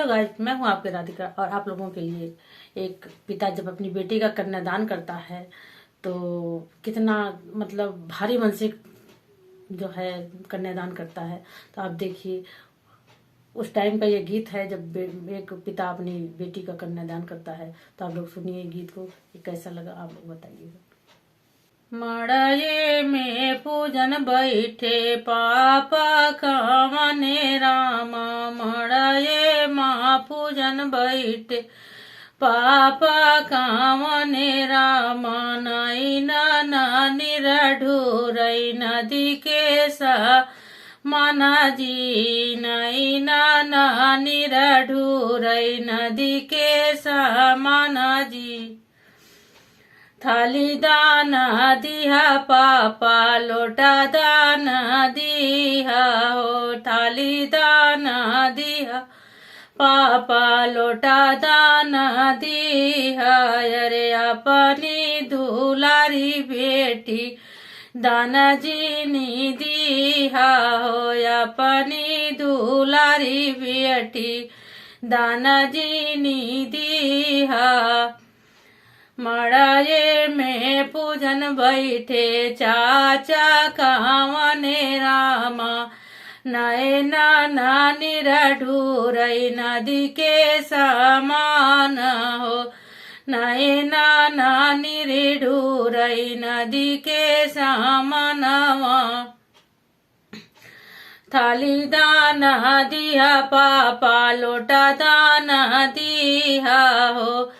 Guys, मैं हूँ आपके राधिका और आप लोगों के लिए एक पिता जब अपनी बेटी का कन्यादान करता है तो कितना मतलब भारी मन से जो है कन्यादान करता है। तो आप देखिए उस टाइम का ये गीत है जब एक पिता अपनी बेटी का कन्यादान करता है। तो आप लोग सुनिए गीत को, ये कैसा लगा आप लोग बताइएगा। मड़ये में पूजन बैठे पापा कामने रामा, मड़ये माँ पूजन बैठे पापा कामने रामा, नैना नानी ढूरई नदी के सा माना जी, नैना नानी ढूरई नदी के सा माना जी। थाली दाना दिया पापा लोटा दाना दिया हो, थाली दाना दिया पापा लोटा दाना दिया। अरे अपनी दुलारी बेटी दाना जी नी दिया हो, अपनी दुलारी बेटी दाना जी नी दिया। मड़ये में पूजन बैठे चाचा कामने रामा, नैना नानी ढूरई नदी के समान हो, नैना नानी ढूरई नदी के समानवा। थाली दाना दिया पापा लोटा दाना दिया हो,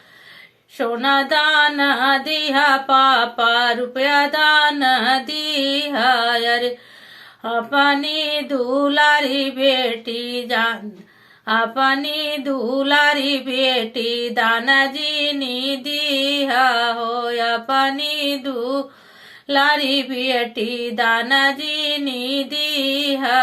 सोना दाना दिया पापा रुपया दाना दिया। अरे अपनी दुलारी बेटी जान, अपनी दुलारी बेटी दाना जी नी दिया हो, अपनी दुलारी बेटी दाना जी नी दिया।